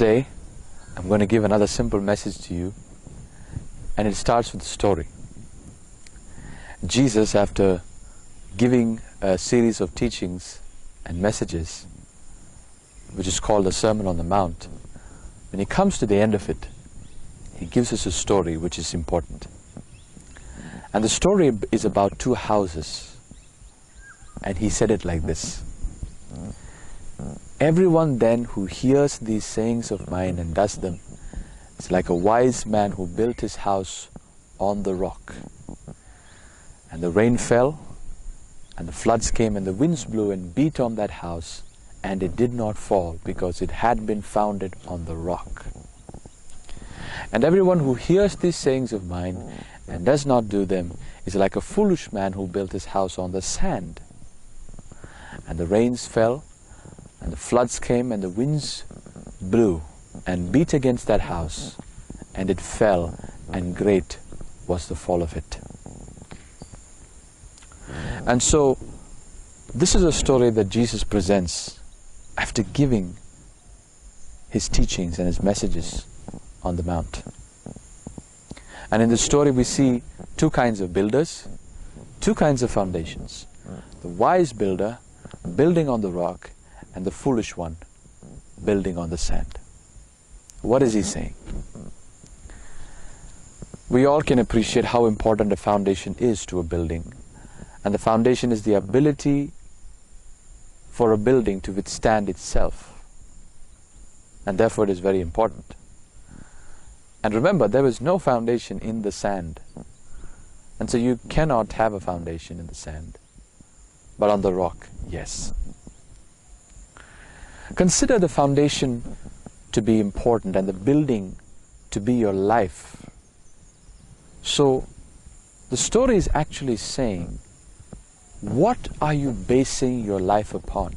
Today, I'm going to give another simple message to you, and it starts with a story. Jesus, after giving a series of teachings and messages, which is called the Sermon on the Mount, when he comes to the end of it, he gives us a story which is important. And the story is about two houses. And he said it like this: "Everyone then who hears these sayings of mine and does them is like a wise man who built his house on the rock. And the rain fell, and the floods came, and the winds blew and beat on that house, and it did not fall, because it had been founded on the rock. And everyone who hears these sayings of mine and does not do them is like a foolish man who built his house on the sand. And the rains fell, and the floods came, and the winds blew and beat against that house, and it fell, and great was the fall of it." And so, this is a story that Jesus presents after giving his teachings and his messages on the Mount. And in this story we see two kinds of builders, two kinds of foundations. The wise builder building on the rock, and the foolish one building on the sand. What is he saying? We all can appreciate how important a foundation is to a building. And the foundation is the ability for a building to withstand itself. And therefore it is very important. And remember, there is no foundation in the sand. And so you cannot have a foundation in the sand. But on the rock, yes. Consider the foundation to be important and the building to be your life. So, the story is actually saying, what are you basing your life upon?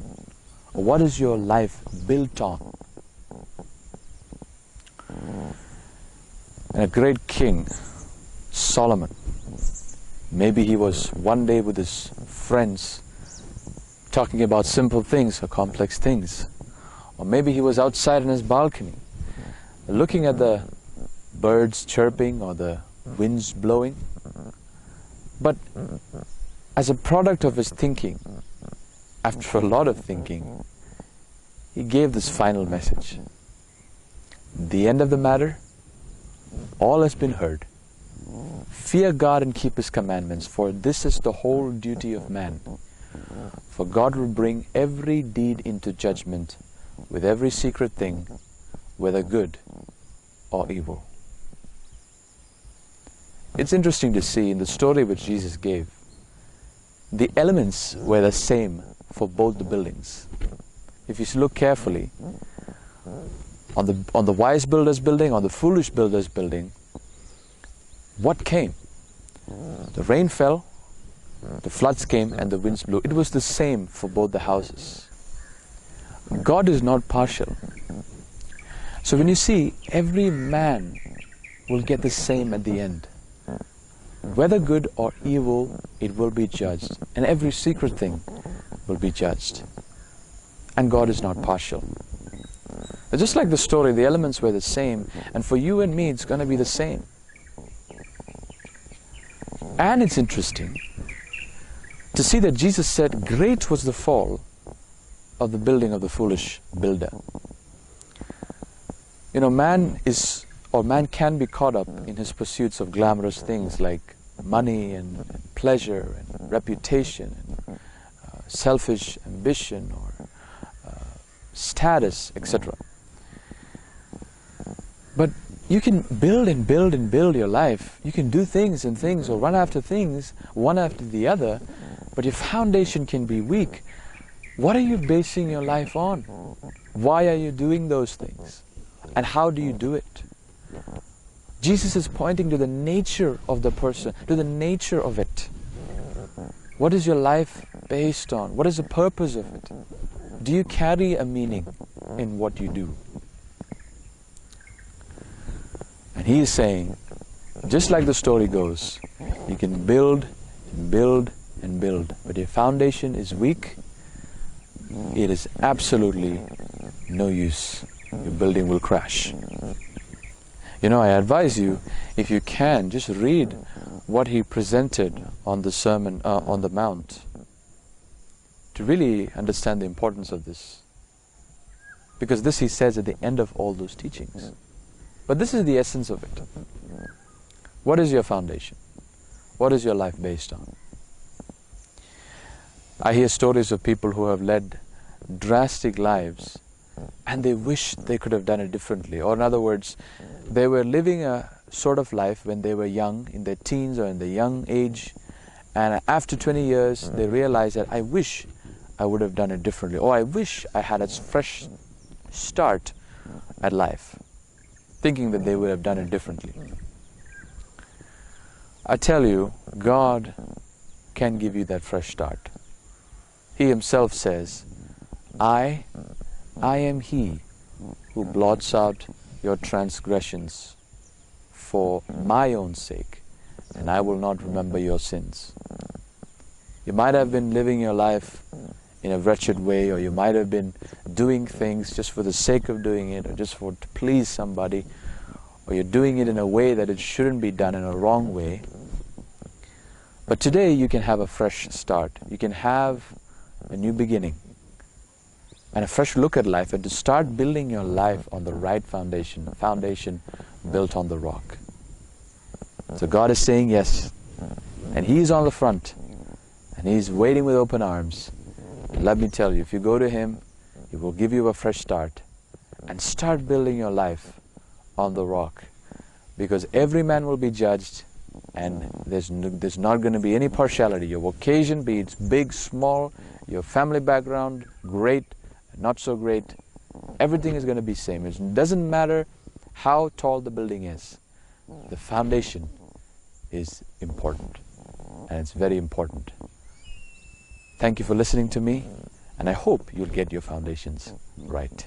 Or what is your life built on? And a great king, Solomon, maybe he was one day with his friends talking about simple things or complex things. Or maybe he was outside on his balcony, looking at the birds chirping or the winds blowing. But as a product of his thinking, after a lot of thinking, he gave this final message. The end of the matter, all has been heard. Fear God and keep His commandments, for this is the whole duty of man. For God will bring every deed into judgment with every secret thing, whether good or evil." It's interesting to see in the story which Jesus gave, the elements were the same for both the buildings. If you look carefully, on the wise builder's building, on the foolish builder's building, what came? The rain fell, the floods came, and the winds blew. It was the same for both the houses. God is not partial. So when you see, every man will get the same at the end. Whether good or evil, it will be judged. And every secret thing will be judged. And God is not partial. But just like the story, the elements were the same. And for you and me, it's going to be the same. And it's interesting to see that Jesus said, great was the fall of the building of the foolish builder. You know, man can be caught up in his pursuits of glamorous things like money and pleasure and reputation and selfish ambition or status, etc. But you can build and build and build your life. You can do things and things or run after things, one after the other, but your foundation can be weak. What are you basing your life on? Why are you doing those things? And how do you do it? Jesus is pointing to the nature of the person, to the nature of it. What is your life based on? What is the purpose of it? Do you carry a meaning in what you do? And he is saying, just like the story goes, you can build and build and build, but if foundation is weak, it is absolutely no use. your building will crash. You know, I advise you, if you can, just read what he presented on the Sermon on the Mount to really understand the importance of this. Because this he says at the end of all those teachings. But this is the essence of it. What is your foundation? What is your life based on? I hear stories of people who have led drastic lives and they wish they could have done it differently. Or in other words, they were living a sort of life when they were young, in their teens or in their young age, and after 20 years they realized that I wish I would have done it differently, or I wish I had a fresh start at life, thinking that they would have done it differently. I tell you, God can give you that fresh start. He himself says, I am he who blots out your transgressions for my own sake, and I will not remember your sins. You might have been living your life in a wretched way, or you might have been doing things just for the sake of doing it, or just to please somebody, or you're doing it in a way that it shouldn't be done, in a wrong way. But today you can have a fresh start. You can have a new beginning and a fresh look at life, and to start building your life on the right foundation, a foundation built on the rock. So God is saying yes, and He's on the front, and He's waiting with open arms. And let me tell you, if you go to Him, He will give you a fresh start, and start building your life on the rock, because every man will be judged, and there's not going to be any partiality. Your vocation, be it big, small, your family background, great, not so great, everything is going to be same. It doesn't matter how tall the building is. The foundation is important, and it's very important. Thank you for listening to me, and I hope you'll get your foundations right.